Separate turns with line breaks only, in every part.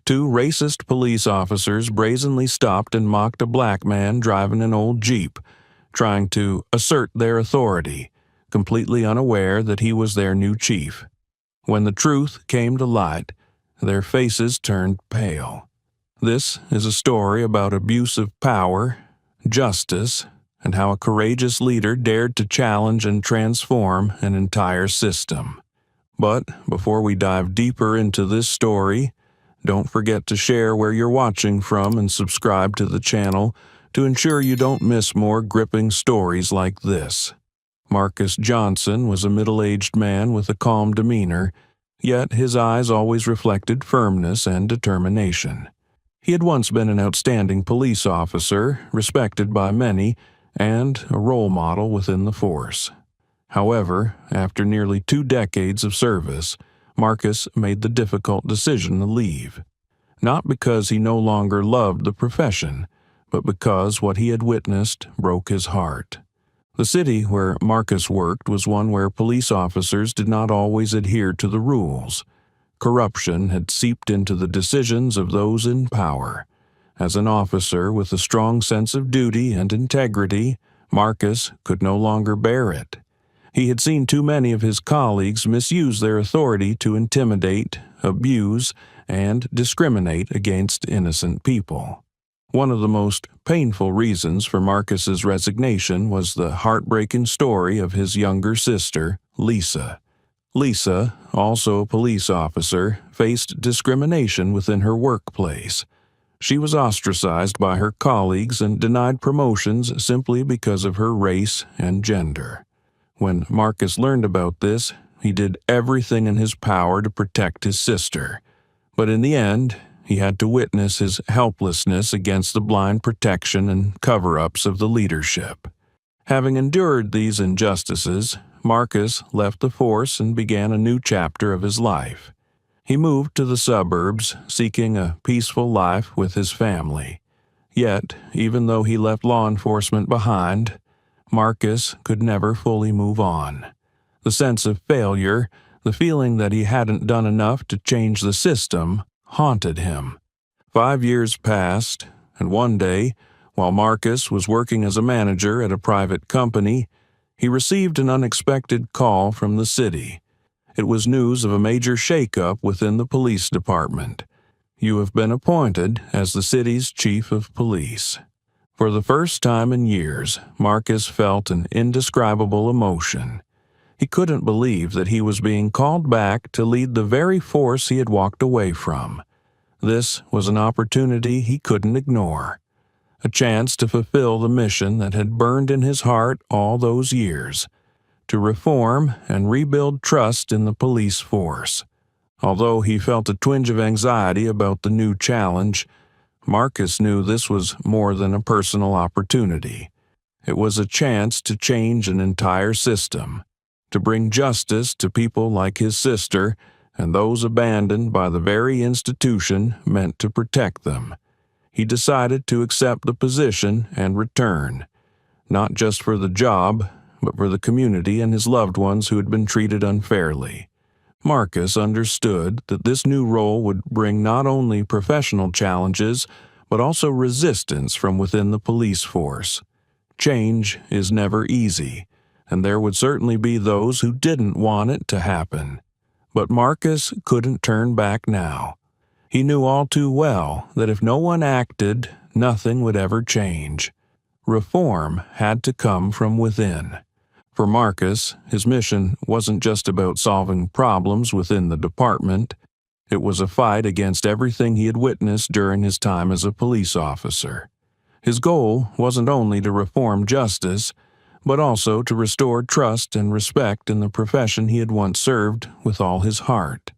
two racist police officers brazenly stopped and mocked a black man driving an old Jeep, trying to assert their authority, completely unaware that he was their new chief. When the truth came to light, their faces turned pale. This is a story about abuse of power, justice, and how a courageous leader dared to challenge and transform an entire system. But before we dive deeper into this story, don't forget to share where you're watching from and subscribe to the channel to ensure you don't miss more gripping stories like this. Marcus Johnson was a middle-aged man with a calm demeanor, yet his eyes always reflected firmness and determination. He had once been an outstanding police officer, respected by many, and a role model within the force. However, after nearly 2 decades of service, Marcus made the difficult decision to leave. Not because he no longer loved the profession, but because what he had witnessed broke his heart. The city where Marcus worked was one where police officers did not always adhere to the rules. Corruption had seeped into the decisions of those in power. As an officer with a strong sense of duty and integrity, Marcus could no longer bear it. He had seen too many of his colleagues misuse their authority to intimidate, abuse, and discriminate against innocent people. One of the most painful reasons for Marcus's resignation was the heartbreaking story of his younger sister, Lisa. Lisa, also a police officer, faced discrimination within her workplace. She was ostracized by her colleagues and denied promotions simply because of her race and gender. When Marcus learned about this, he did everything in his power to protect his sister. But in the end, he had to witness his helplessness against the blind protection and cover-ups of the leadership. Having endured these injustices, Marcus left the force and began a new chapter of his life. He moved to the suburbs, seeking a peaceful life with his family. Yet, even though he left law enforcement behind, Marcus could never fully move on. The sense of failure, the feeling that he hadn't done enough to change the system, haunted him. 5 years passed, and one day, while Marcus was working as a manager at a private company, he received an unexpected call from the city. It was news of a major shakeup within the police department. You have been appointed as the city's chief of police. For the first time in years, Marcus felt an indescribable emotion. He couldn't believe that he was being called back to lead the very force he had walked away from. This was an opportunity he couldn't ignore. A chance to fulfill the mission that had burned in his heart all those years, to reform and rebuild trust in the police force. Although he felt a twinge of anxiety about the new challenge, Marcus knew this was more than a personal opportunity. It was a chance to change an entire system, to bring justice to people like his sister and those abandoned by the very institution meant to protect them. He decided to accept the position and return, not just for the job, but for the community and his loved ones who had been treated unfairly. Marcus understood that this new role would bring not only professional challenges, but also resistance from within the police force. Change is never easy, and there would certainly be those who didn't want it to happen. But Marcus couldn't turn back now. He knew all too well that if no one acted, nothing would ever change. Reform had to come from within. For Marcus, his mission wasn't just about solving problems within the department. It was a fight against everything he had witnessed during his time as a police officer. His goal wasn't only to reform justice, but also to restore trust and respect in the profession he had once served with all his heart.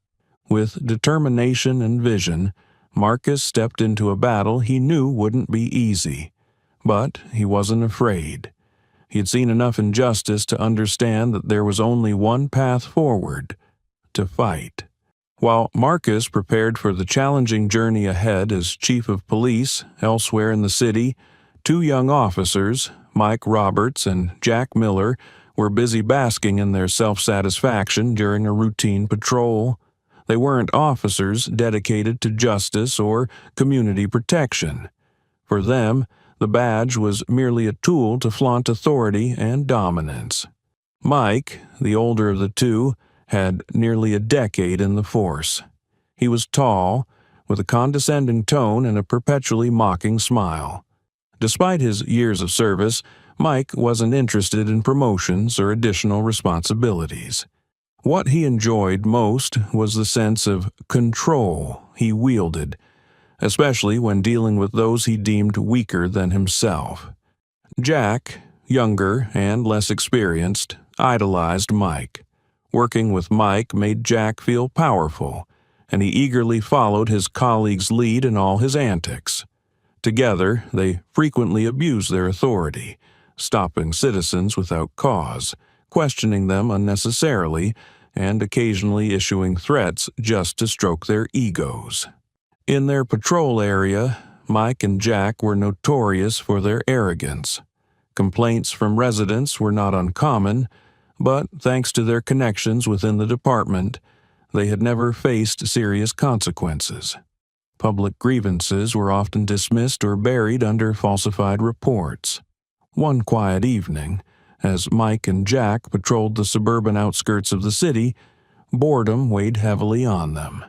With determination and vision, Marcus stepped into a battle he knew wouldn't be easy. But he wasn't afraid. He had seen enough injustice to understand that there was only one path forward: to fight. While Marcus prepared for the challenging journey ahead as chief of police elsewhere in the city, 2 young officers, Mike Roberts and Jack Miller, were busy basking in their self-satisfaction during a routine patrol. They weren't officers dedicated to justice or community protection. For them, the badge was merely a tool to flaunt authority and dominance. Mike, the older of the two, had nearly a decade in the force. He was tall, with a condescending tone and a perpetually mocking smile. Despite his years of service, Mike wasn't interested in promotions or additional responsibilities. What he enjoyed most was the sense of control he wielded, especially when dealing with those he deemed weaker than himself. Jack, younger and less experienced, idolized Mike. Working with Mike made Jack feel powerful, and he eagerly followed his colleague's lead in all his antics. Together, they frequently abused their authority, stopping citizens without cause, questioning them unnecessarily, and occasionally issuing threats just to stroke their egos. In their patrol area, Mike and Jack were notorious for their arrogance. Complaints from residents were not uncommon, but thanks to their connections within the department, they had never faced serious consequences. Public grievances were often dismissed or buried under falsified reports. One quiet evening, as Mike and Jack patrolled the suburban outskirts of the city, boredom weighed heavily on them.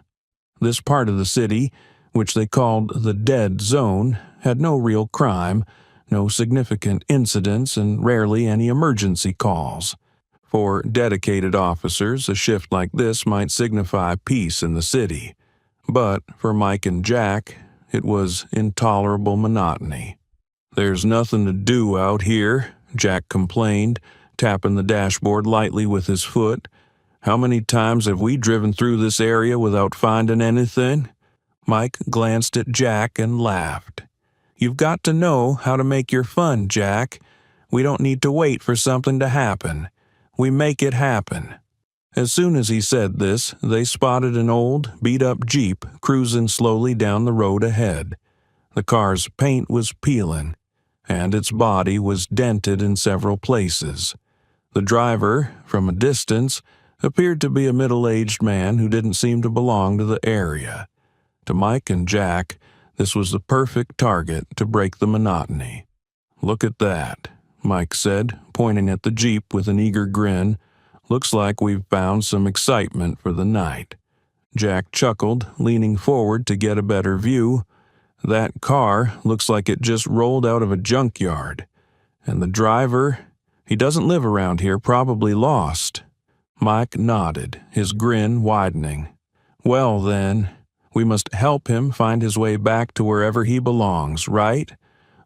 This part of the city, which they called the Dead Zone, had no real crime, no significant incidents, and rarely any emergency calls. For dedicated officers, a shift like this might signify peace in the city. But for Mike and Jack, it was intolerable monotony. "There's nothing to do out here," Jack complained, tapping the dashboard lightly with his foot. "How many times have we driven through this area without finding anything?" Mike glanced at Jack and laughed. "You've got to know how to make your fun, Jack. We don't need to wait for something to happen. We make it happen." As soon as he said this, they spotted an old, beat-up Jeep cruising slowly down the road ahead. The car's paint was peeling, and its body was dented in several places. The driver, from a distance, appeared to be a middle-aged man who didn't seem to belong to the area. To Mike and Jack, this was the perfect target to break the monotony. "Look at that," Mike said, pointing at the Jeep with an eager grin. "Looks like we've found some excitement for the night." Jack chuckled, leaning forward to get a better view. "That car looks like it just rolled out of a junkyard. And the driver, he doesn't live around here, probably lost." Mike nodded, his grin widening. "Well then, we must help him find his way back to wherever he belongs, right?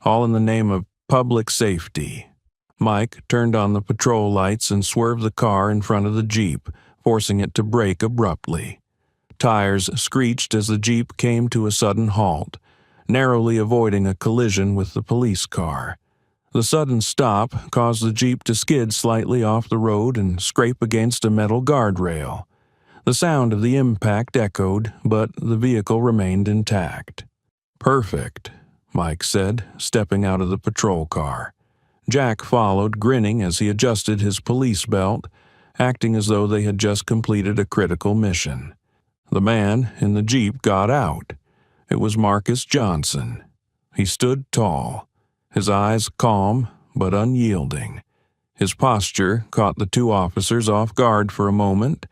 All in the name of public safety." Mike turned on the patrol lights and swerved the car in front of the Jeep, forcing it to brake abruptly. Tires screeched as the Jeep came to a sudden halt, narrowly avoiding a collision with the police car. The sudden stop caused the Jeep to skid slightly off the road and scrape against a metal guardrail. The sound of the impact echoed, but the vehicle remained intact. "Perfect," Mike said, stepping out of the patrol car. Jack followed, grinning as he adjusted his police belt, acting as though they had just completed a critical mission. The man in the Jeep got out. It was Marcus Johnson. He stood tall, his eyes calm but unyielding. His posture caught the two officers off guard for a moment,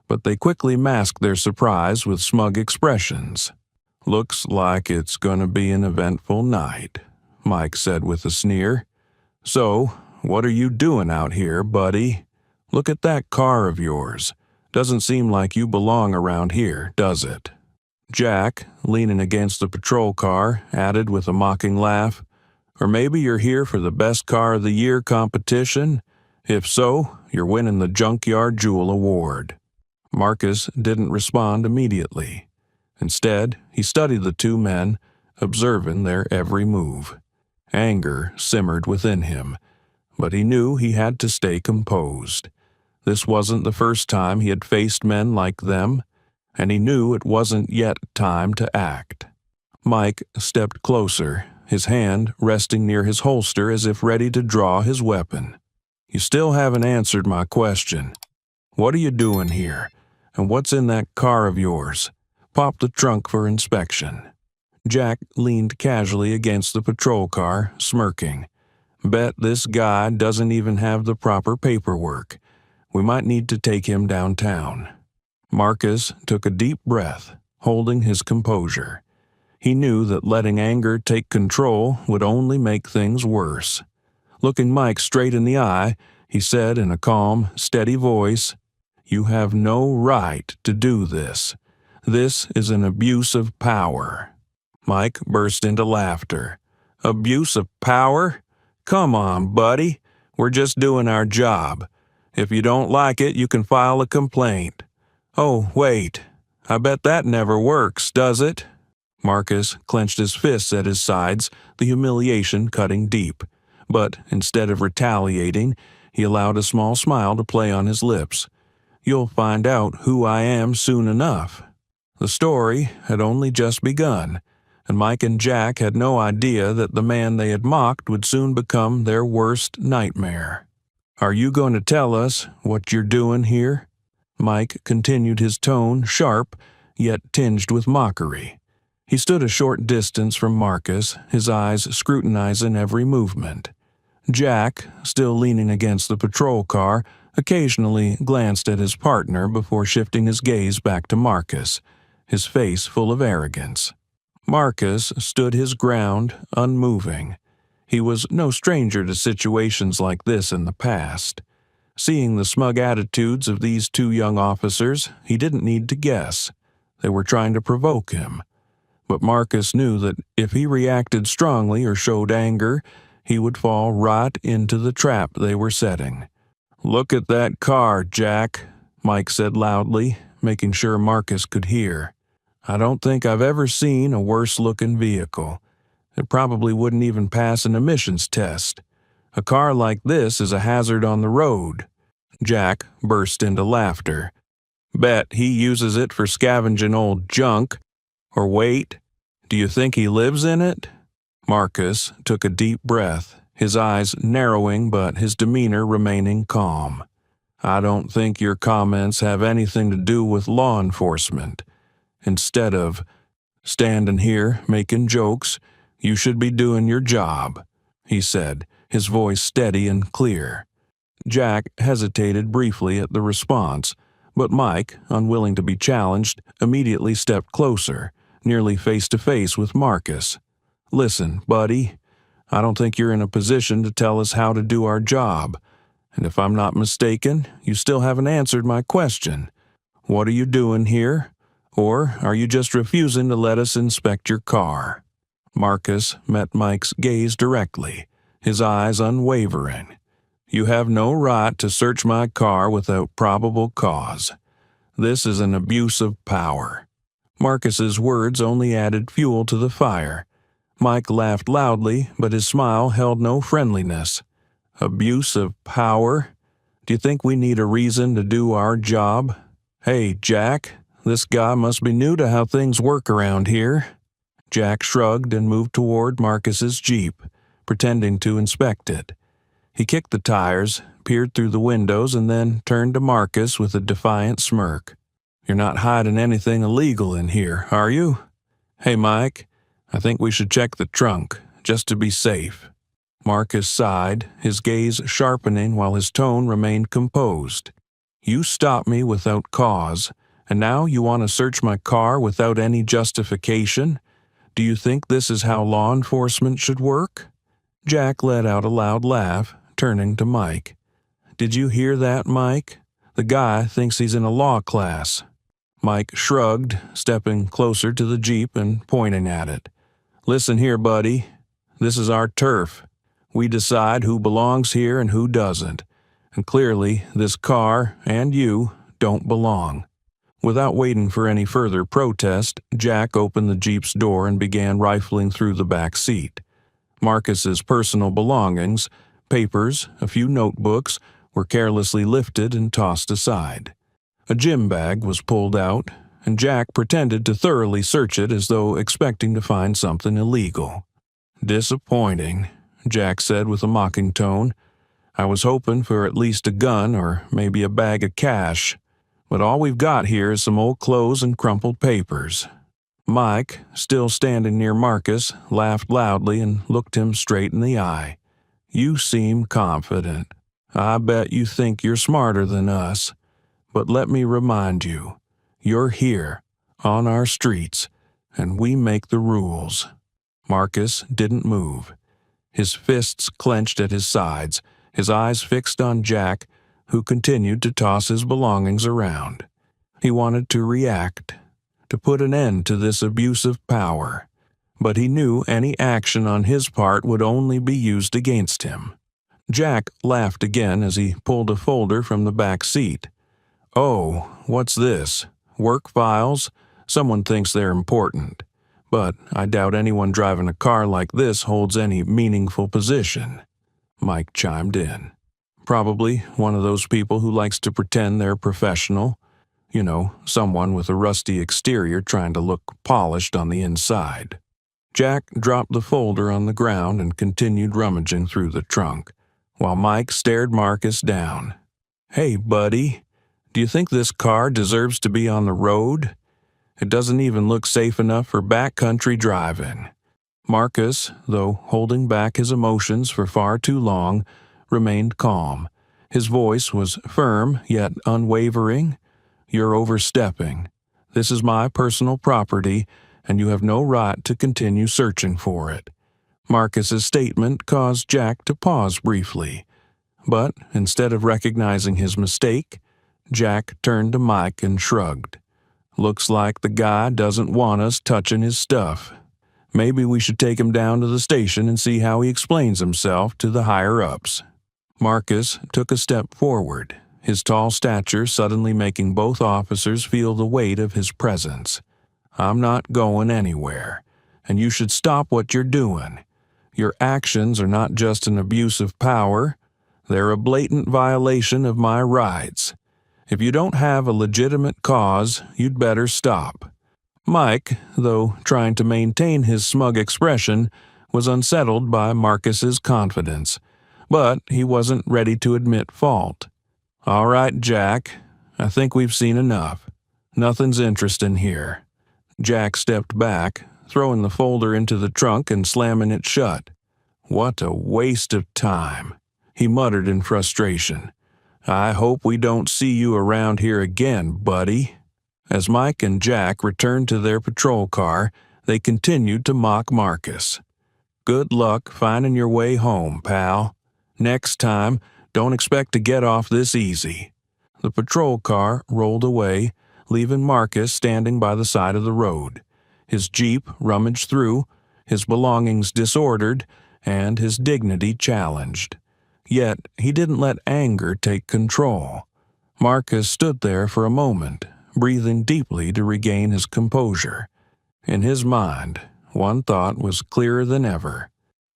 but they quickly masked their surprise with smug expressions. "Looks like it's gonna be an eventful night," Mike said with a sneer. "So, what are you doing out here, buddy? Look at that car of yours. Doesn't seem like you belong around here, does it?" Jack, leaning against the patrol car, added with a mocking laugh, "Or maybe you're here for the Best Car of the Year competition? If so, you're winning the Junkyard Jewel Award." Marcus didn't respond immediately. Instead, he studied the two men, observing their every move. Anger simmered within him, but he knew he had to stay composed. This wasn't the first time he had faced men like them, and he knew it wasn't yet time to act. Mike stepped closer, his hand resting near his holster as if ready to draw his weapon. "You still haven't answered my question. What are you doing here? And what's in that car of yours? Pop the trunk for inspection." Jack leaned casually against the patrol car, smirking. "Bet this guy doesn't even have the proper paperwork. We might need to take him downtown." Marcus took a deep breath, holding his composure. He knew that letting anger take control would only make things worse. Looking Mike straight in the eye, he said in a calm, steady voice, "You have no right to do this. This is an abuse of power." Mike burst into laughter. "Abuse of power? Come on, buddy. We're just doing our job. If you don't like it, you can file a complaint." "Oh, wait. I bet that never works, does it?" Marcus clenched his fists at his sides, the humiliation cutting deep. But instead of retaliating, he allowed a small smile to play on his lips. "You'll find out who I am soon enough." The story had only just begun, and Mike and Jack had no idea that the man they had mocked would soon become their worst nightmare. "Are you going to tell us what you're doing here?" Mike continued, his tone sharp, yet tinged with mockery. He stood a short distance from Marcus, his eyes scrutinizing every movement. Jack, still leaning against the patrol car, occasionally glanced at his partner before shifting his gaze back to Marcus, his face full of arrogance. Marcus stood his ground, unmoving. He was no stranger to situations like this in the past. Seeing the smug attitudes of these two young officers, he didn't need to guess. They were trying to provoke him. But Marcus knew that if he reacted strongly or showed anger, he would fall right into the trap they were setting. "Look at that car, Jack," Mike said loudly, making sure Marcus could hear. "I don't think I've ever seen a worse-looking vehicle. It probably wouldn't even pass an emissions test. A car like this is a hazard on the road." Jack burst into laughter. "Bet he uses it for scavenging old junk. Or wait, do you think he lives in it?" Marcus took a deep breath, his eyes narrowing but his demeanor remaining calm. "I don't think your comments have anything to do with law enforcement. Instead of standing here making jokes, you should be doing your job," he said, his voice steady and clear. Jack hesitated briefly at the response, but Mike, unwilling to be challenged, immediately stepped closer, nearly face to face with Marcus. "Listen, buddy, I don't think you're in a position to tell us how to do our job. And if I'm not mistaken, you still haven't answered my question. What are you doing here? Or are you just refusing to let us inspect your car?" Marcus met Mike's gaze directly, his eyes unwavering. "You have no right to search my car without probable cause. This is an abuse of power." Marcus's words only added fuel to the fire. Mike laughed loudly, but his smile held no friendliness. "Abuse of power? Do you think we need a reason to do our job? Hey, Jack, this guy must be new to how things work around here." Jack shrugged and moved toward Marcus's Jeep, pretending to inspect it. He kicked the tires, peered through the windows, and then turned to Marcus with a defiant smirk. "You're not hiding anything illegal in here, are you? Hey, Mike, I think we should check the trunk, just to be safe." Marcus sighed, his gaze sharpening while his tone remained composed. "You stopped me without cause, and now you want to search my car without any justification? Do you think this is how law enforcement should work?" Jack let out a loud laugh, turning to Mike. "Did you hear that, Mike? The guy thinks he's in a law class." Mike shrugged, stepping closer to the Jeep and pointing at it. "Listen here, buddy. This is our turf. We decide who belongs here and who doesn't. And clearly, this car and you don't belong." Without waiting for any further protest, Jack opened the Jeep's door and began rifling through the back seat. Marcus's personal belongings, papers, a few notebooks, were carelessly lifted and tossed aside. A gym bag was pulled out, and Jack pretended to thoroughly search it as though expecting to find something illegal. "Disappointing," Jack said with a mocking tone. "I was hoping for at least a gun or maybe a bag of cash." But all we've got here is some old clothes and crumpled papers." Mike, still standing near Marcus, laughed loudly and looked him straight in the eye. "You seem confident. I bet you think you're smarter than us. But let me remind you, you're here, on our streets, and we make the rules." Marcus didn't move. His fists clenched at his sides, his eyes fixed on Jack, who continued to toss his belongings around. He wanted to react, to put an end to this abuse of power, but he knew any action on his part would only be used against him. Jack laughed again as he pulled a folder from the back seat. "Oh, what's this? Work files? Someone thinks they're important. But I doubt anyone driving a car like this holds any meaningful position," Mike chimed in. "Probably one of those people who likes to pretend they're professional. You know, someone with a rusty exterior trying to look polished on the inside." Jack dropped the folder on the ground and continued rummaging through the trunk, while Mike stared Marcus down. "Hey, buddy, do you think this car deserves to be on the road? It doesn't even look safe enough for backcountry driving." Marcus, though holding back his emotions for far too long, remained calm. His voice was firm yet unwavering. "You're overstepping. This is my personal property, and you have no right to continue searching for it." Marcus's statement caused Jack to pause briefly, but instead of recognizing his mistake, Jack turned to Mike and shrugged. "Looks like the guy doesn't want us touching his stuff. Maybe we should take him down to the station and see how he explains himself to the higher-ups." Marcus took a step forward, his tall stature suddenly making both officers feel the weight of his presence. "I'm not going anywhere, and you should stop what you're doing. Your actions are not just an abuse of power, they're a blatant violation of my rights. If you don't have a legitimate cause, you'd better stop." Mike, though trying to maintain his smug expression, was unsettled by Marcus's confidence, but he wasn't ready to admit fault. "All right, Jack, I think we've seen enough. Nothing's interesting here." Jack stepped back, throwing the folder into the trunk and slamming it shut. "What a waste of time," he muttered in frustration. "I hope we don't see you around here again, buddy." As Mike and Jack returned to their patrol car, they continued to mock Marcus. "Good luck finding your way home, pal. Next time, don't expect to get off this easy." The patrol car rolled away, leaving Marcus standing by the side of the road, his Jeep rummaged through, his belongings disordered, and his dignity challenged. Yet he didn't let anger take control. Marcus stood there for a moment, breathing deeply to regain his composure. In his mind, one thought was clearer than ever.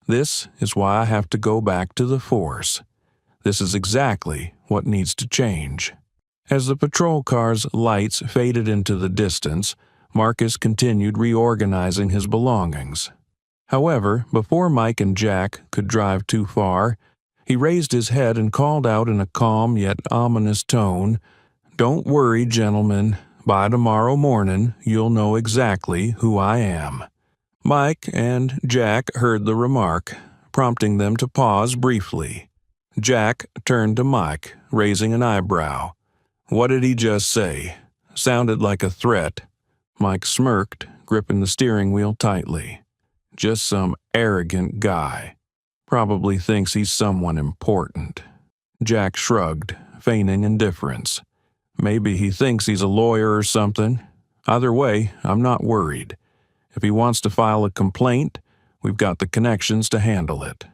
"This is why I have to go back to the force. This is exactly what needs to change." As the patrol car's lights faded into the distance, Marcus continued reorganizing his belongings. However, before Mike and Jack could drive too far, he raised his head and called out in a calm yet ominous tone, "Don't worry, gentlemen. By tomorrow morning, you'll know exactly who I am." Mike and Jack heard the remark, prompting them to pause briefly. Jack turned to Mike, raising an eyebrow. "What did he just say? Sounded like a threat." Mike smirked, gripping the steering wheel tightly. "Just some arrogant guy. Probably thinks he's someone important." Jack shrugged, feigning indifference. "Maybe he thinks he's a lawyer or something. Either way, I'm not worried. If he wants to file a complaint, we've got the connections to handle it."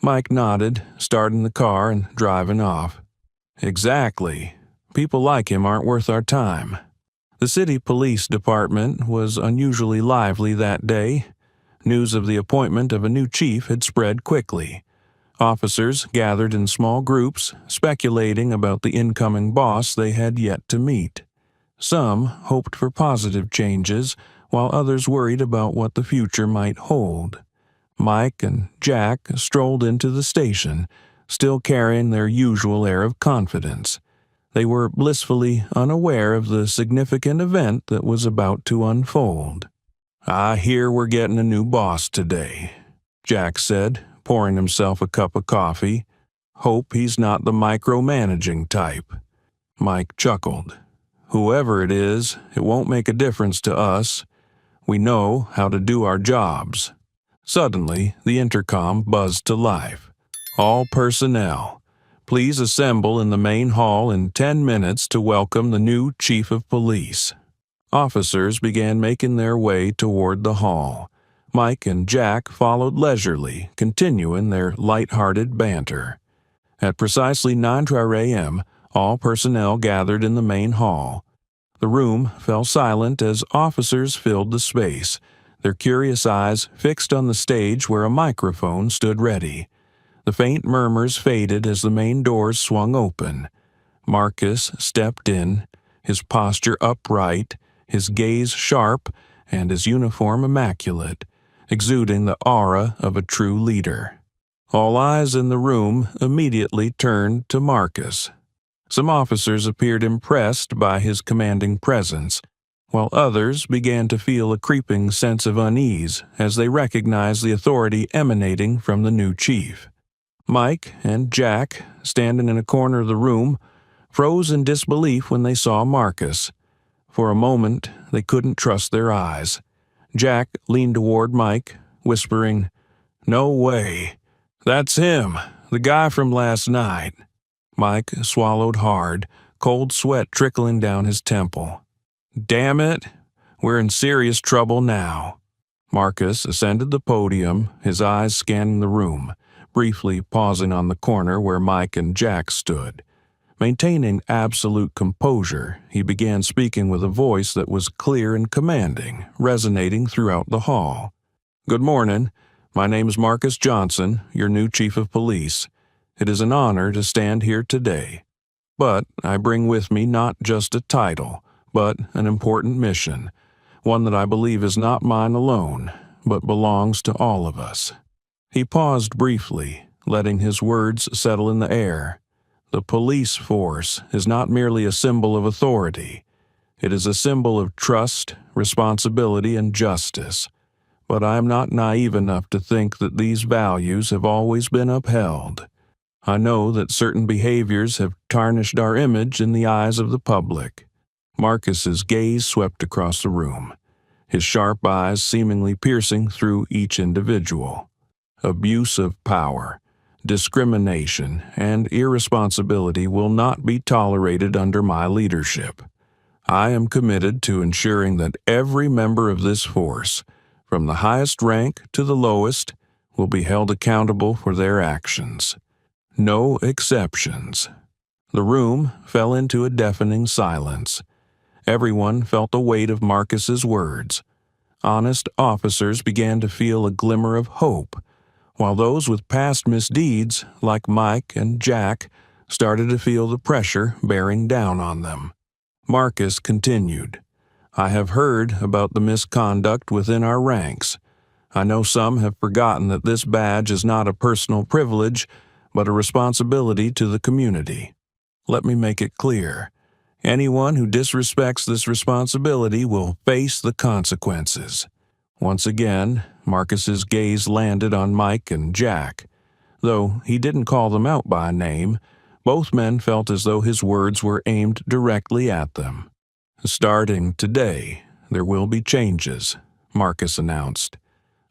Mike nodded, starting the car and driving off. "Exactly. People like him aren't worth our time." The city police department was unusually lively that day. News of the appointment of a new chief had spread quickly. Officers gathered in small groups, speculating about the incoming boss they had yet to meet. Some hoped for positive changes, while others worried about what the future might hold. Mike and Jack strolled into the station, still carrying their usual air of confidence. They were blissfully unaware of the significant event that was about to unfold. "I hear we're getting a new boss today," Jack said, pouring himself a cup of coffee. "Hope he's not the micromanaging type." Mike chuckled. "Whoever it is, it won't make a difference to us. We know how to do our jobs." Suddenly, the intercom buzzed to life. "All personnel, please assemble in the main hall in 10 minutes to welcome the new chief of police." Officers began making their way toward the hall. Mike and Jack followed leisurely, continuing their light-hearted banter. At precisely 9:00 a.m., all personnel gathered in the main hall. The room fell silent as officers filled the space, their curious eyes fixed on the stage where a microphone stood ready. The faint murmurs faded as the main doors swung open. Marcus stepped in, his posture upright, his gaze sharp, and his uniform immaculate, exuding the aura of a true leader. All eyes in the room immediately turned to Marcus. Some officers appeared impressed by his commanding presence, while others began to feel a creeping sense of unease as they recognized the authority emanating from the new chief. Mike and Jack, standing in a corner of the room, froze in disbelief when they saw Marcus. For a moment, they couldn't trust their eyes. Jack leaned toward Mike, whispering, "No way. That's him, the guy from last night." Mike swallowed hard, cold sweat trickling down his temple. "Damn it, we're in serious trouble now." Marcus ascended the podium, his eyes scanning the room, briefly pausing on the corner where Mike and Jack stood. Maintaining absolute composure, he began speaking with a voice that was clear and commanding, resonating throughout the hall. "Good morning. My name is Marcus Johnson, your new chief of police. It is an honor to stand here today. But I bring with me not just a title, but an important mission, one that I believe is not mine alone, but belongs to all of us." He paused briefly, letting his words settle in the air. The police force is not merely a symbol of authority. It is a symbol of trust, responsibility, and justice. But I am not naive enough to think that these values have always been upheld. I know that certain behaviors have tarnished our image in the eyes of the public. Marcus's gaze swept across the room, his sharp eyes seemingly piercing through each individual. Abuse of power, discrimination, and irresponsibility will not be tolerated under my leadership. I am committed to ensuring that every member of this force, from the highest rank to the lowest, will be held accountable for their actions. No exceptions. The room fell into a deafening silence. Everyone felt the weight of Marcus's words. Honest officers began to feel a glimmer of hope, while those with past misdeeds, like Mike and Jack, started to feel the pressure bearing down on them. Marcus continued, "I have heard about the misconduct within our ranks. I know some have forgotten that this badge is not a personal privilege, but a responsibility to the community. Let me make it clear. Anyone who disrespects this responsibility will face the consequences." Once again, Marcus's gaze landed on Mike and Jack. Though he didn't call them out by name, both men felt as though his words were aimed directly at them. "Starting today, there will be changes," Marcus announced.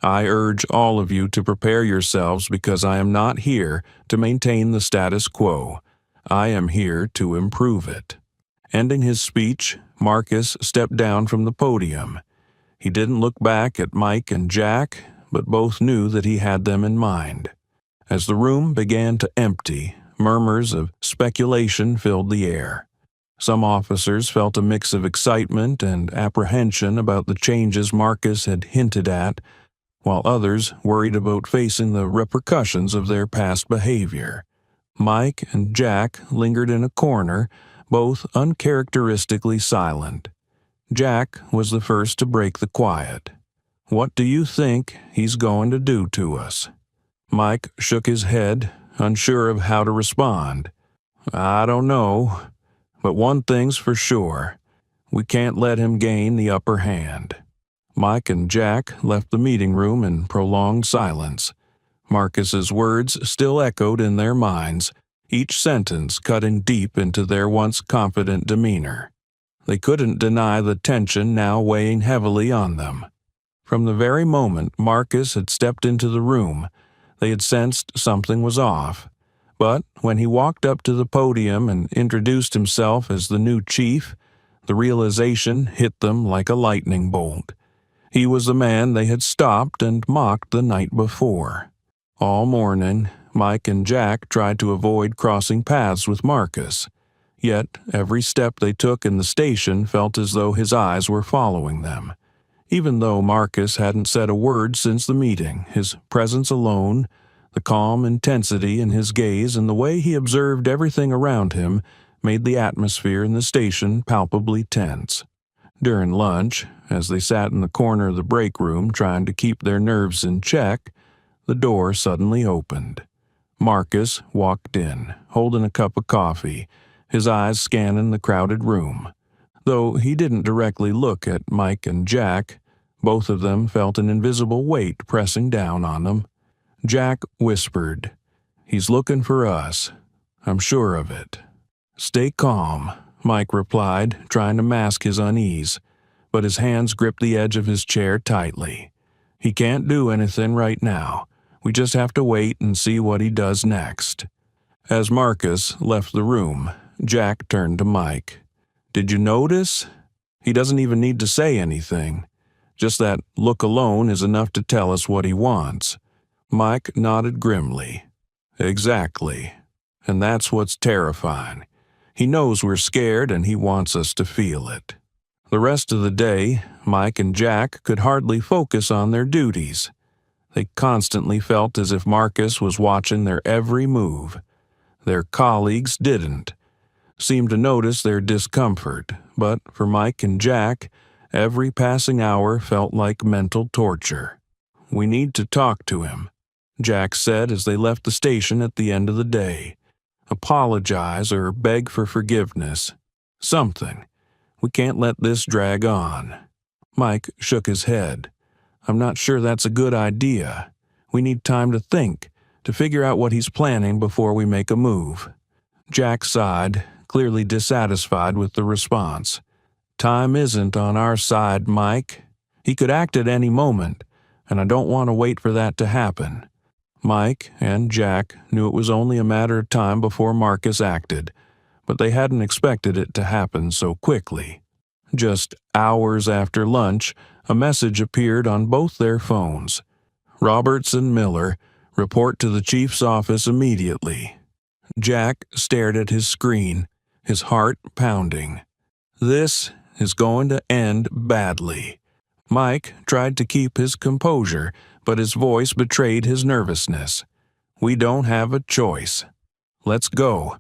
"I urge all of you to prepare yourselves because I am not here to maintain the status quo. I am here to improve it." Ending his speech, Marcus stepped down from the podium. He didn't look back at Mike and Jack, but both knew that he had them in mind. As the room began to empty, murmurs of speculation filled the air. Some officers felt a mix of excitement and apprehension about the changes Marcus had hinted at, while others worried about facing the repercussions of their past behavior. Mike and Jack lingered in a corner, both uncharacteristically silent. Jack was the first to break the quiet. "What do you think he's going to do to us?" Mike shook his head, unsure of how to respond. "I don't know. But one thing's for sure, we can't let him gain the upper hand." Mike and Jack left the meeting room in prolonged silence. Marcus's words still echoed in their minds, each sentence cutting deep into their once confident demeanor. They couldn't deny the tension now weighing heavily on them. From the very moment Marcus had stepped into the room, they had sensed something was off. But when he walked up to the podium and introduced himself as the new chief, the realization hit them like a lightning bolt. He was the man they had stopped and mocked the night before. All morning, Mike and Jack tried to avoid crossing paths with Marcus. Yet every step they took in the station felt as though his eyes were following them. Even though Marcus hadn't said a word since the meeting, his presence alone, the calm intensity in his gaze and the way he observed everything around him made the atmosphere in the station palpably tense. During lunch, as they sat in the corner of the break room trying to keep their nerves in check, the door suddenly opened. Marcus walked in, holding a cup of coffee, his eyes scanning the crowded room. Though he didn't directly look at Mike and Jack, both of them felt an invisible weight pressing down on them. Jack whispered, "He's looking for us. I'm sure of it." "Stay calm," Mike replied, trying to mask his unease, but his hands gripped the edge of his chair tightly. "He can't do anything right now. We just have to wait and see what he does next." As Marcus left the room, Jack turned to Mike. "Did you notice? He doesn't even need to say anything. Just that look alone is enough to tell us what he wants." Mike nodded grimly. "Exactly. And that's what's terrifying. He knows we're scared and he wants us to feel it." The rest of the day, Mike and Jack could hardly focus on their duties. They constantly felt as if Marcus was watching their every move. Their colleagues didn't, seemed to notice their discomfort, but for Mike and Jack, every passing hour felt like mental torture. "We need to talk to him," Jack said as they left the station at the end of the day. "Apologize or beg for forgiveness. Something. We can't let this drag on." Mike shook his head. "I'm not sure that's a good idea. We need time to think, to figure out what he's planning before we make a move." Jack sighed, clearly dissatisfied with the response. "Time isn't on our side, Mike. He could act at any moment, and I don't want to wait for that to happen." Mike and Jack knew it was only a matter of time before Marcus acted, but they hadn't expected it to happen so quickly. Just hours after lunch, a message appeared on both their phones. "Roberts and Miller, report to the chief's office immediately." Jack stared at his screen, his heart pounding. This is going to end badly. Mike tried to keep his composure, but his voice betrayed his nervousness. "We don't have a choice. Let's go.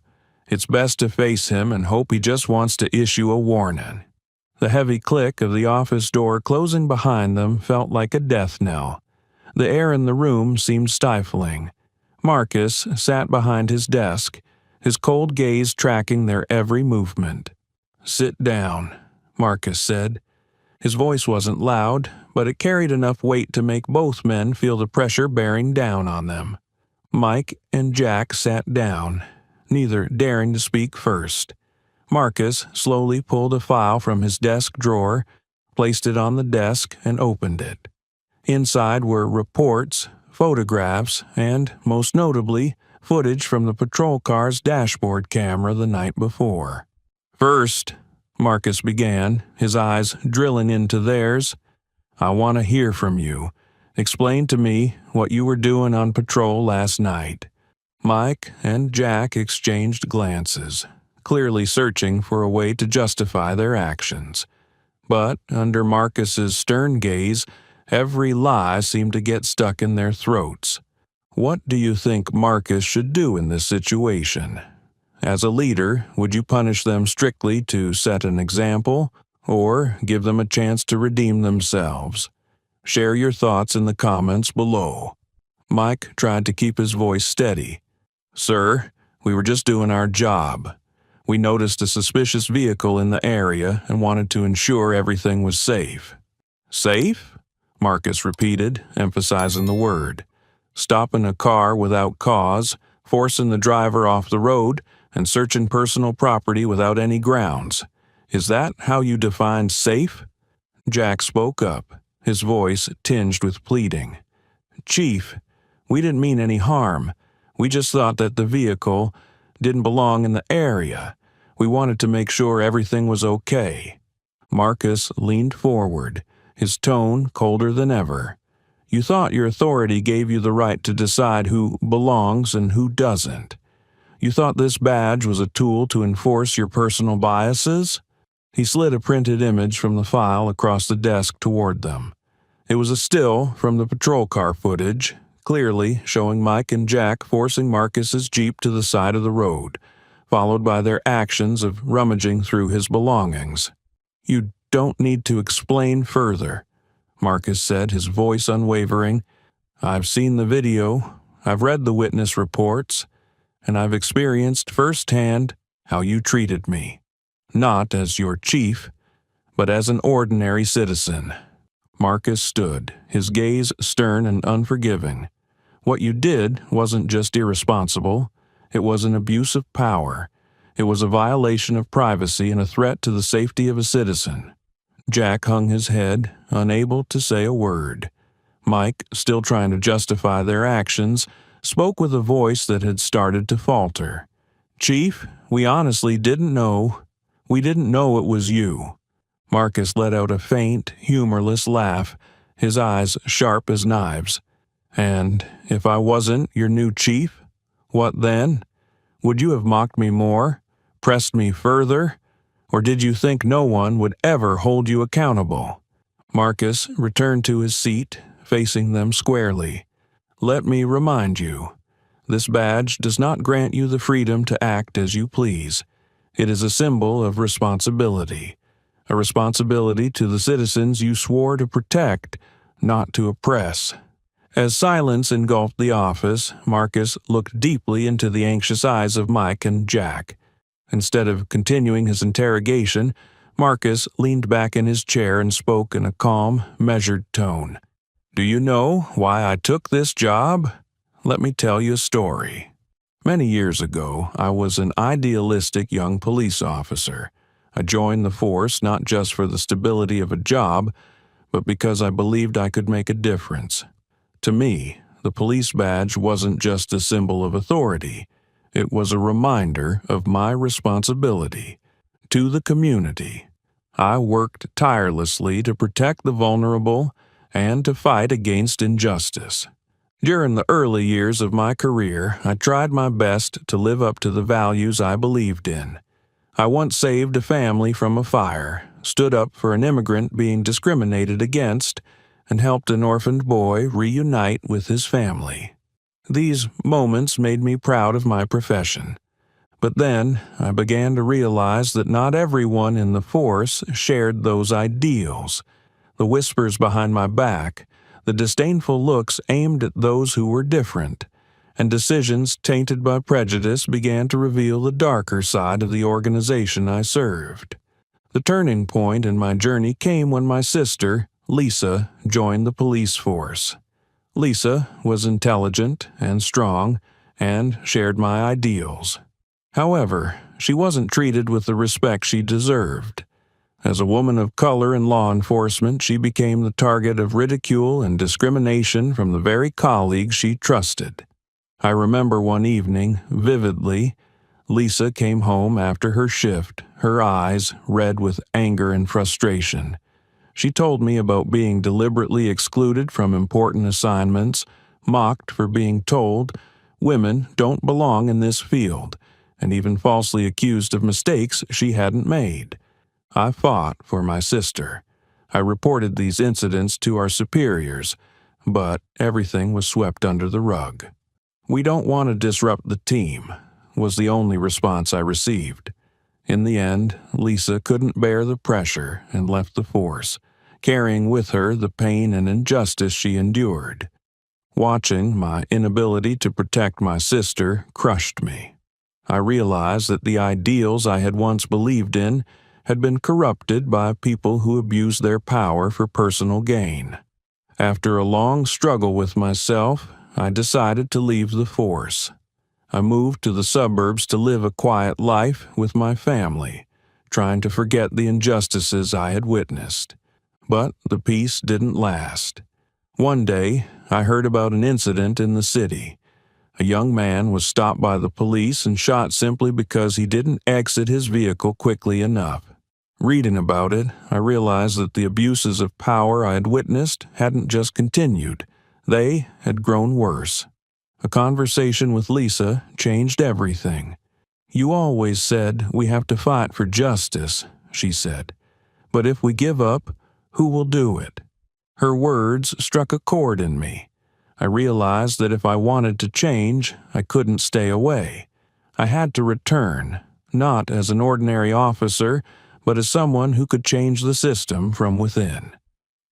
It's best to face him and hope he just wants to issue a warning." The heavy click of the office door closing behind them felt like a death knell. The air in the room seemed stifling. Marcus sat behind his desk, his cold gaze tracking their every movement. "Sit down," Marcus said. His voice wasn't loud, but it carried enough weight to make both men feel the pressure bearing down on them. Mike and Jack sat down, neither daring to speak first. Marcus slowly pulled a file from his desk drawer, placed it on the desk, and opened it. Inside were reports, photographs, and, most notably, footage from the patrol car's dashboard camera the night before. "First," Marcus began, his eyes drilling into theirs, "I want to hear from you. Explain to me what you were doing on patrol last night." Mike and Jack exchanged glances, clearly searching for a way to justify their actions. But under Marcus's stern gaze, every lie seemed to get stuck in their throats. "What do you think Marcus should do in this situation? As a leader, would you punish them strictly to set an example, or give them a chance to redeem themselves? Share your thoughts in the comments below." Mike tried to keep his voice steady. "Sir, we were just doing our job. We noticed a suspicious vehicle in the area and wanted to ensure everything was safe. Safe? Marcus repeated, emphasizing the word. Stopping a car without cause, forcing the driver off the road, and searching personal property without any grounds. Is that how you define safe? Jack spoke up, his voice tinged with pleading. Chief, we didn't mean any harm. We just thought that the vehicle didn't belong in the area. We wanted to make sure everything was okay. Marcus leaned forward, his tone colder than ever. You thought your authority gave you the right to decide who belongs and who doesn't. You thought this badge was a tool to enforce your personal biases? He slid a printed image from the file across the desk toward them. It was a still from the patrol car footage, clearly showing Mike and Jack forcing Marcus's Jeep to the side of the road, followed by their actions of rummaging through his belongings. You don't need to explain further, Marcus said, his voice unwavering. I've seen the video, I've read the witness reports, and I've experienced firsthand how you treated me. Not as your chief, but as an ordinary citizen. Marcus stood, his gaze stern and unforgiving. What you did wasn't just irresponsible, it was an abuse of power. It was a violation of privacy and a threat to the safety of a citizen. Jack hung his head, unable to say a word. Mike, still trying to justify their actions, spoke with a voice that had started to falter. Chief, we honestly didn't know. We didn't know it was you. Marcus let out a faint, humorless laugh, his eyes sharp as knives. And if I wasn't your new chief, what then? Would you have mocked me more, pressed me further, or did you think no one would ever hold you accountable? Marcus returned to his seat, facing them squarely. Let me remind you, this badge does not grant you the freedom to act as you please. It is a symbol of responsibility, a responsibility to the citizens you swore to protect, not to oppress. As silence engulfed the office, Marcus looked deeply into the anxious eyes of Mike and Jack. Instead of continuing his interrogation, Marcus leaned back in his chair and spoke in a calm, measured tone. Do you know why I took this job? Let me tell you a story. Many years ago, I was an idealistic young police officer. I joined the force not just for the stability of a job, but because I believed I could make a difference. To me, the police badge wasn't just a symbol of authority. It was a reminder of my responsibility to the community. I worked tirelessly to protect the vulnerable and to fight against injustice. During the early years of my career, I tried my best to live up to the values I believed in. I once saved a family from a fire, stood up for an immigrant being discriminated against, and helped an orphaned boy reunite with his family. These moments made me proud of my profession. But then I began to realize that not everyone in the force shared those ideals. The whispers behind my back, the disdainful looks aimed at those who were different, and decisions tainted by prejudice began to reveal the darker side of the organization I served. The turning point in my journey came when my sister, Lisa, joined the police force. Lisa was intelligent and strong and shared my ideals. However, she wasn't treated with the respect she deserved. As a woman of color in law enforcement, she became the target of ridicule and discrimination from the very colleagues she trusted. I remember one evening, vividly, Lisa came home after her shift, her eyes red with anger and frustration. She told me about being deliberately excluded from important assignments, mocked for being told women don't belong in this field, and even falsely accused of mistakes she hadn't made. I fought for my sister. I reported these incidents to our superiors, but everything was swept under the rug. We don't want to disrupt the team, was the only response I received. In the end, Lisa couldn't bear the pressure and left the force, carrying with her the pain and injustice she endured. Watching my inability to protect my sister crushed me. I realized that the ideals I had once believed in had been corrupted by people who abused their power for personal gain. After a long struggle with myself, I decided to leave the force. I moved to the suburbs to live a quiet life with my family, trying to forget the injustices I had witnessed. But the peace didn't last. One day, I heard about an incident in the city. A young man was stopped by the police and shot simply because he didn't exit his vehicle quickly enough. Reading about it, I realized that the abuses of power I had witnessed hadn't just continued. They had grown worse. A conversation with Lisa changed everything. "You always said we have to fight for justice," she said. "But if we give up, who will do it?" Her words struck a chord in me. I realized that if I wanted to change, I couldn't stay away. I had to return, not as an ordinary officer, but as someone who could change the system from within.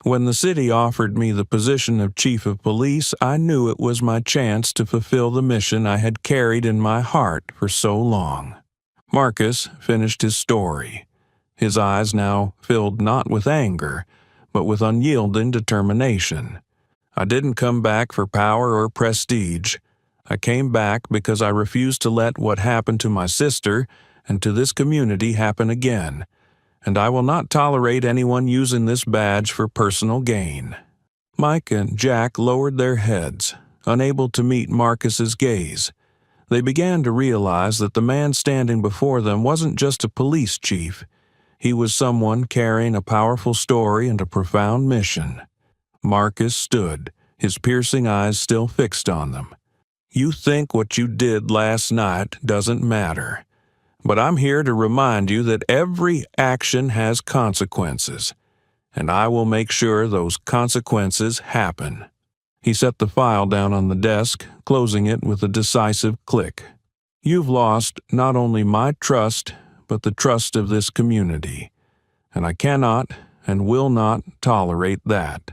When the city offered me the position of chief of police, I knew it was my chance to fulfill the mission I had carried in my heart for so long. Marcus finished his story, his eyes now filled not with anger, but with unyielding determination. "I didn't come back for power or prestige. I came back because I refused to let what happened to my sister and to this community happen again, and I will not tolerate anyone using this badge for personal gain." Mike and Jack lowered their heads, unable to meet Marcus's gaze. They began to realize that the man standing before them wasn't just a police chief. He was someone carrying a powerful story and a profound mission. Marcus stood, his piercing eyes still fixed on them. "You think what you did last night doesn't matter. But I'm here to remind you that every action has consequences, and I will make sure those consequences happen." He set the file down on the desk, closing it with a decisive click. "You've lost not only my trust, but the trust of this community, and I cannot and will not tolerate that."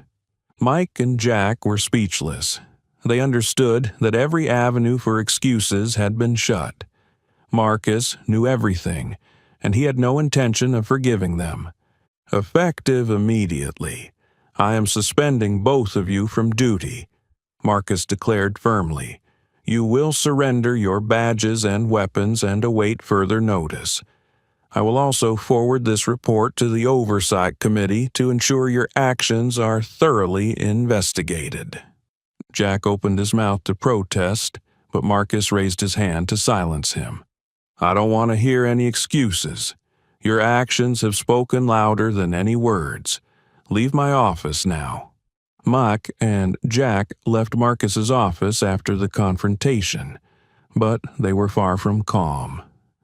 Mike and Jack were speechless. They understood that every avenue for excuses had been shut. Marcus knew everything, and he had no intention of forgiving them. "Effective immediately, I am suspending both of you from duty," Marcus declared firmly. "You will surrender your badges and weapons and await further notice. I will also forward this report to the Oversight Committee to ensure your actions are thoroughly investigated." Jack opened his mouth to protest, but Marcus raised his hand to silence him. "I don't want to hear any excuses. Your actions have spoken louder than any words. Leave my office now." Mike and Jack left Marcus's office after the confrontation, but they were far from calm.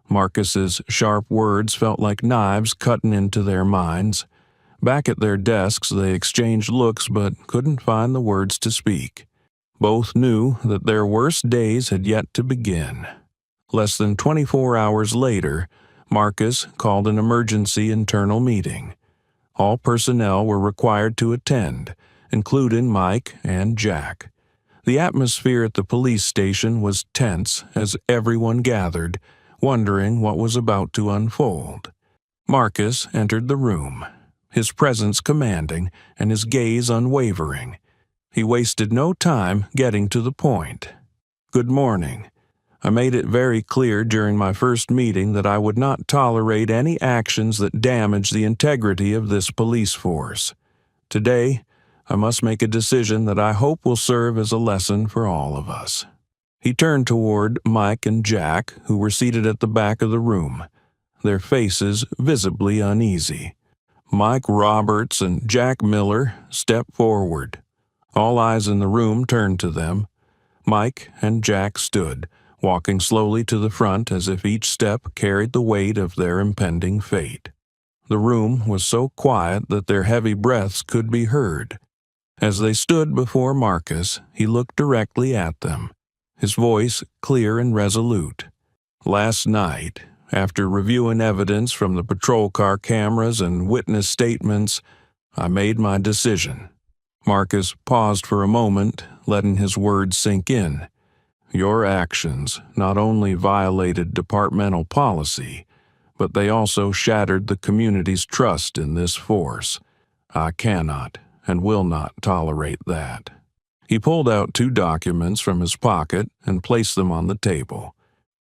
Marcus's sharp words felt like knives cutting into their minds. Back at their desks, they exchanged looks but couldn't find the words to speak. Both knew that their worst days had yet to begin. Less than 24 hours later, Marcus called an emergency internal meeting. All personnel were required to attend, including Mike and Jack. The atmosphere at the police station was tense as everyone gathered, wondering what was about to unfold. Marcus entered the room, his presence commanding and his gaze unwavering. He wasted no time getting to the point. "Good morning. I made it very clear during my first meeting that I would not tolerate any actions that damage the integrity of this police force. Today, I must make a decision that I hope will serve as a lesson for all of us." He turned toward Mike and Jack, who were seated at the back of the room, their faces visibly uneasy. Mike Roberts and Jack Miller stepped forward. All eyes in the room turned to them. Mike and Jack stood, walking slowly to the front as if each step carried the weight of their impending fate. The room was so quiet that their heavy breaths could be heard. As they stood before Marcus, he looked directly at them, his voice clear and resolute. "Last night, after reviewing evidence from the patrol car cameras and witness statements, I made my decision." Marcus paused for a moment, letting his words sink in. Your actions not only violated departmental policy, but they also shattered the community's trust in this force. I cannot and will not tolerate that." He pulled out 2 documents from his pocket and placed them on the table.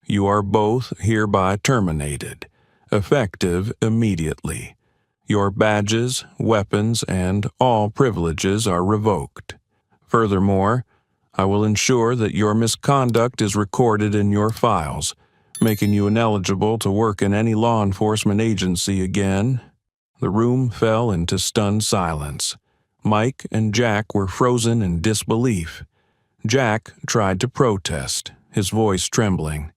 "You are both hereby terminated, effective immediately. Your badges, weapons, and all privileges are revoked. Furthermore, I will ensure that your misconduct is recorded in your files, making you ineligible to work in any law enforcement agency again." The room fell into stunned silence. Mike and Jack were frozen in disbelief. Jack tried to protest, his voice trembling.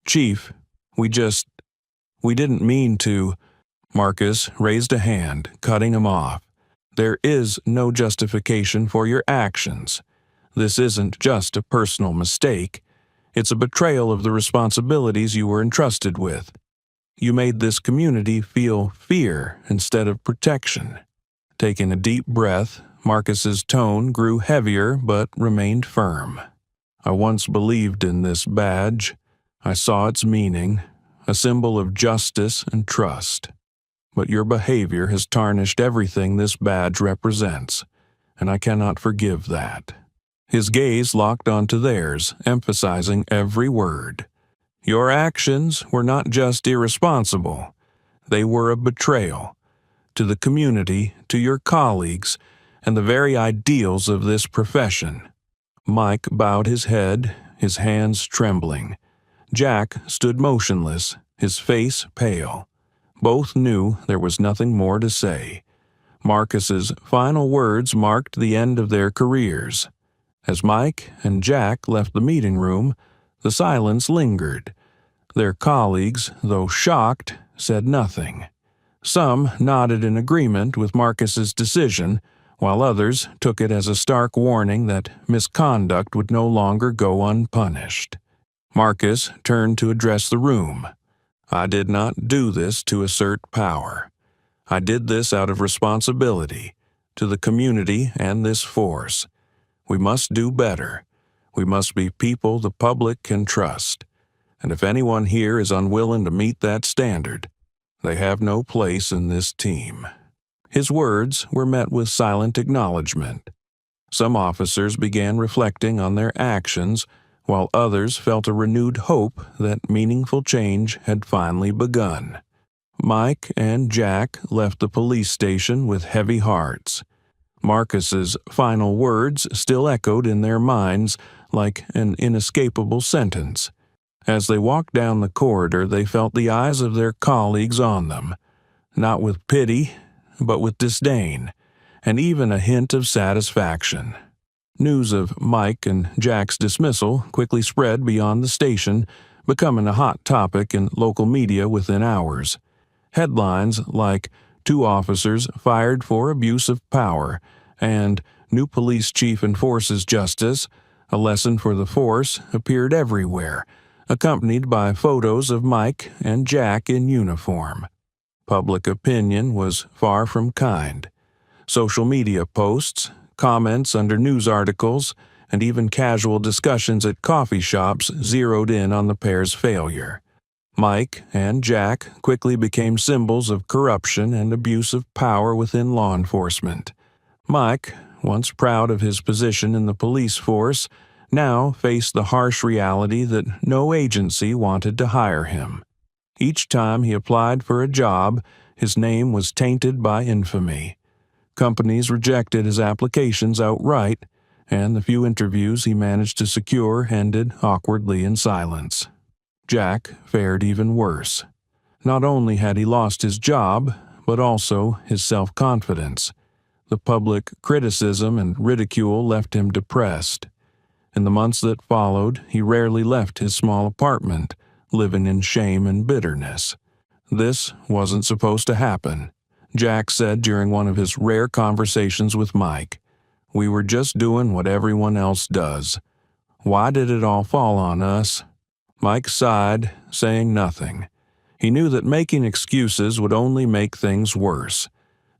"Chief, we didn't mean to." Marcus raised a hand, cutting him off. "There is no justification for your actions. This isn't just a personal mistake. It's a betrayal of the responsibilities you were entrusted with. You made this community feel fear instead of protection." Taking a deep breath, Marcus's tone grew heavier but remained firm. "I once believed in this badge. I saw its meaning, a symbol of justice and trust. But your behavior has tarnished everything this badge represents, and I cannot forgive that." His gaze locked onto theirs, emphasizing every word. "Your actions were not just irresponsible. They were a betrayal to the community, to your colleagues, and the very ideals of this profession." Mike bowed his head, his hands trembling. Jack stood motionless, his face pale. Both knew there was nothing more to say. Marcus's final words marked the end of their careers. As Mike and Jack left the meeting room, the silence lingered. Their colleagues, though shocked, said nothing. Some nodded in agreement with Marcus's decision, while others took it as a stark warning that misconduct would no longer go unpunished. Marcus turned to address the room. "I did not do this to assert power. I did this out of responsibility to the community and this force. We must do better. We must be people the public can trust. And if anyone here is unwilling to meet that standard, they have no place in this team." His words were met with silent acknowledgement. Some officers began reflecting on their actions, while others felt a renewed hope that meaningful change had finally begun. Mike and Jack left the police station with heavy hearts. Marcus's final words still echoed in their minds like an inescapable sentence. As they walked down the corridor, they felt the eyes of their colleagues on them, not with pity, but with disdain, and even a hint of satisfaction. News of Mike and Jack's dismissal quickly spread beyond the station, becoming a hot topic in local media within hours. Headlines like "2 officers fired for abuse of power" and "New police chief enforces justice, a lesson for the force" appeared everywhere, accompanied by photos of Mike and Jack in uniform. Public opinion was far from kind. Social media posts, comments under news articles, and even casual discussions at coffee shops zeroed in on the pair's failure. Mike and Jack quickly became symbols of corruption and abuse of power within law enforcement. Mike, once proud of his position in the police force, now faced the harsh reality that no agency wanted to hire him. Each time he applied for a job, his name was tainted by infamy. Companies rejected his applications outright, and the few interviews he managed to secure ended awkwardly in silence. Jack fared even worse. Not only had he lost his job, but also his self-confidence. The public criticism and ridicule left him depressed. In the months that followed, he rarely left his small apartment, living in shame and bitterness. This wasn't supposed to happen, Jack said during one of his rare conversations with Mike. "We were just doing what everyone else does. Why did it all fall on us?" Mike sighed, saying nothing. He knew that making excuses would only make things worse.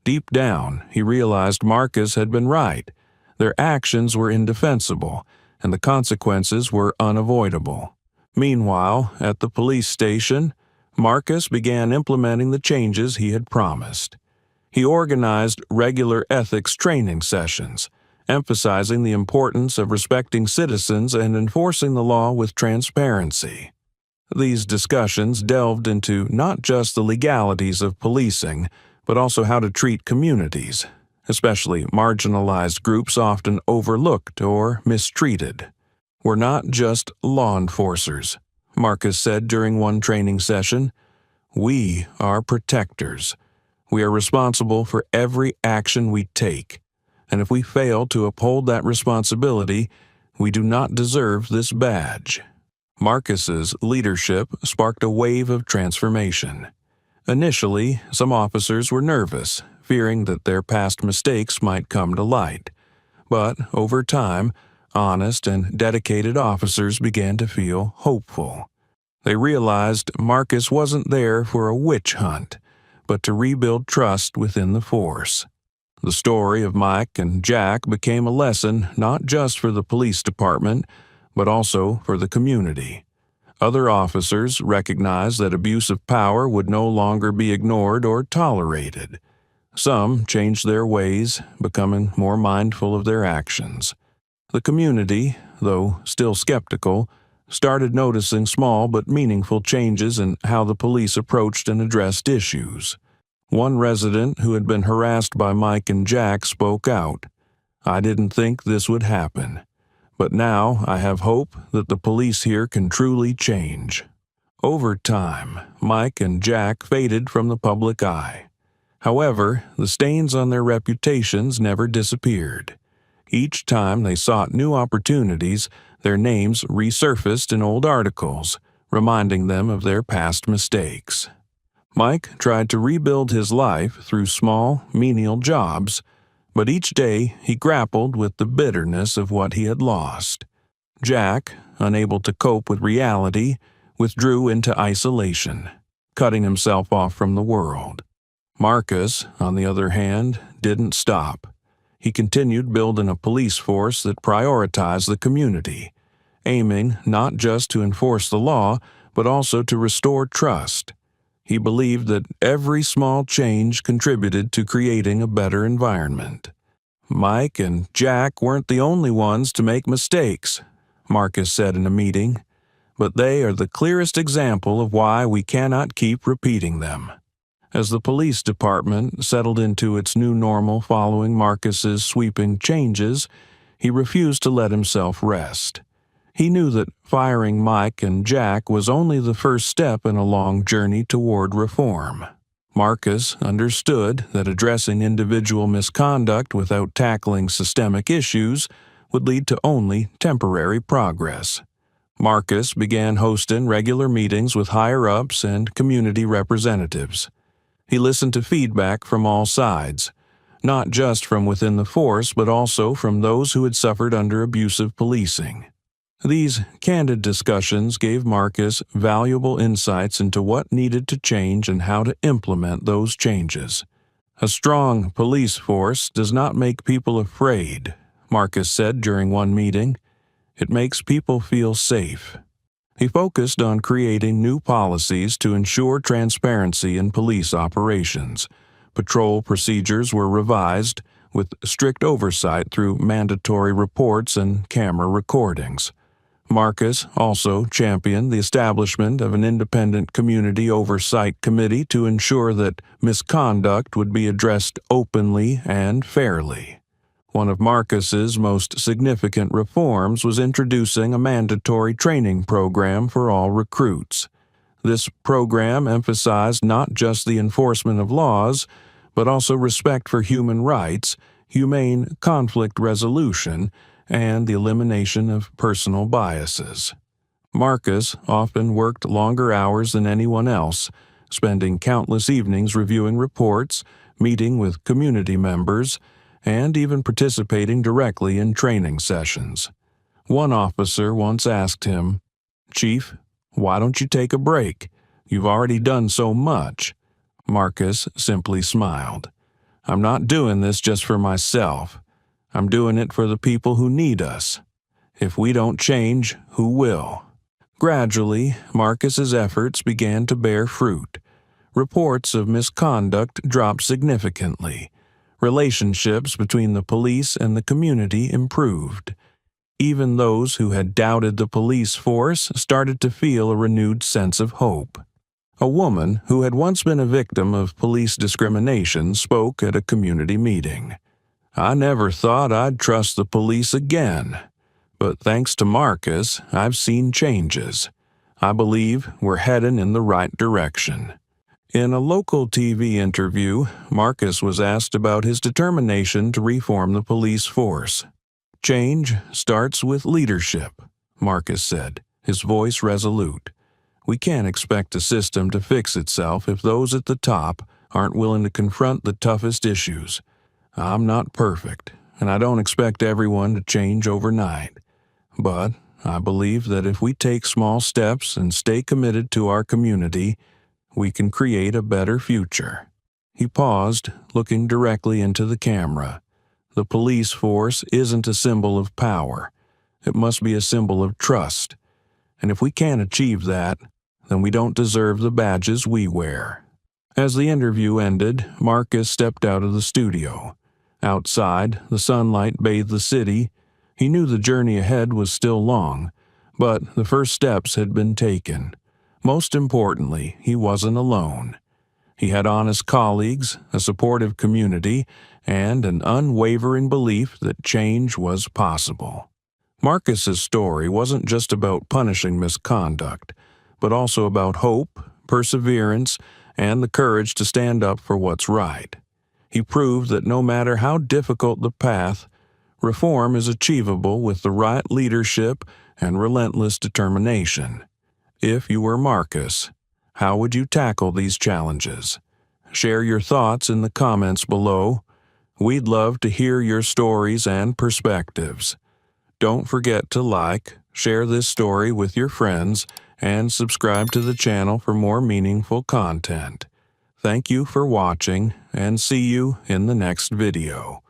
Deep down, he realized Marcus had been right. Their actions were indefensible, and the consequences were unavoidable. Meanwhile, at the police station, Marcus began implementing the changes he had promised. He organized regular ethics training sessions, emphasizing the importance of respecting citizens and enforcing the law with transparency. These discussions delved into not just the legalities of policing, but also how to treat communities, especially marginalized groups often overlooked or mistreated. "We're not just law enforcers," Marcus said during one training session. "We are protectors. We are responsible for every action we take, and if we fail to uphold that responsibility, we do not deserve this badge." Marcus's leadership sparked a wave of transformation. Initially, some officers were nervous, fearing that their past mistakes might come to light. But over time, honest and dedicated officers began to feel hopeful. They realized Marcus wasn't there for a witch hunt, but to rebuild trust within the force. The story of Mike and Jack became a lesson not just for the police department, but also for the community. Other officers recognized that abuse of power would no longer be ignored or tolerated. Some changed their ways, becoming more mindful of their actions. The community, though still skeptical, started noticing small but meaningful changes in how the police approached and addressed issues. One resident who had been harassed by Mike and Jack spoke out. "I didn't think this would happen, but now I have hope that the police here can truly change." Over time, Mike and Jack faded from the public eye. However, the stains on their reputations never disappeared. Each time they sought new opportunities, their names resurfaced in old articles, reminding them of their past mistakes. Mike tried to rebuild his life through small, menial jobs, but each day he grappled with the bitterness of what he had lost. Jack, unable to cope with reality, withdrew into isolation, cutting himself off from the world. Marcus, on the other hand, didn't stop. He continued building a police force that prioritized the community, aiming not just to enforce the law, but also to restore trust. He believed that every small change contributed to creating a better environment. "Mike and Jack weren't the only ones to make mistakes," Marcus said in a meeting, "but they are the clearest example of why we cannot keep repeating them." As the police department settled into its new normal following Marcus's sweeping changes, he refused to let himself rest. He knew that firing Mike and Jack was only the first step in a long journey toward reform. Marcus understood that addressing individual misconduct without tackling systemic issues would lead to only temporary progress. Marcus began hosting regular meetings with higher-ups and community representatives. He listened to feedback from all sides, not just from within the force, but also from those who had suffered under abusive policing. These candid discussions gave Marcus valuable insights into what needed to change and how to implement those changes. "A strong police force does not make people afraid," Marcus said during one meeting. "It makes people feel safe." He focused on creating new policies to ensure transparency in police operations. Patrol procedures were revised, with strict oversight through mandatory reports and camera recordings. Marcus also championed the establishment of an independent community oversight committee to ensure that misconduct would be addressed openly and fairly. One of Marcus's most significant reforms was introducing a mandatory training program for all recruits. This program emphasized not just the enforcement of laws, but also respect for human rights, humane conflict resolution, and the elimination of personal biases. Marcus often worked longer hours than anyone else, spending countless evenings reviewing reports, meeting with community members, and even participating directly in training sessions. One officer once asked him, "Chief, why don't you take a break? You've already done so much." Marcus simply smiled. "I'm not doing this just for myself. I'm doing it for the people who need us." If we don't change, who will? Gradually, Marcus's efforts began to bear fruit. Reports of misconduct dropped significantly. Relationships between the police and the community improved. Even those who had doubted the police force started to feel a renewed sense of hope. A woman who had once been a victim of police discrimination spoke at a community meeting. "I never thought I'd trust the police again. But thanks to Marcus, I've seen changes. I believe we're heading in the right direction." In a local TV interview, Marcus was asked about his determination to reform the police force. "Change starts with leadership," Marcus said, his voice resolute. "We can't expect a system to fix itself if those at the top aren't willing to confront the toughest issues. I'm not perfect, and I don't expect everyone to change overnight. But I believe that if we take small steps and stay committed to our community, we can create a better future." He paused, looking directly into the camera. The police force isn't a symbol of power. It must be a symbol of trust. And if we can't achieve that, then we don't deserve the badges we wear. As the interview ended, Marcus stepped out of the studio. Outside, the sunlight bathed the city. He knew the journey ahead was still long, but the first steps had been taken. Most importantly, he wasn't alone. He had honest colleagues, a supportive community, and an unwavering belief that change was possible. Marcus's story wasn't just about punishing misconduct, but also about hope, perseverance, and the courage to stand up for what's right. He proved that no matter how difficult the path, reform is achievable with the right leadership and relentless determination. If you were Marcus, how would you tackle these challenges? Share your thoughts in the comments below. We'd love to hear your stories and perspectives. Don't forget to like, share this story with your friends, and subscribe to the channel for more meaningful content. Thank you for watching, and see you in the next video.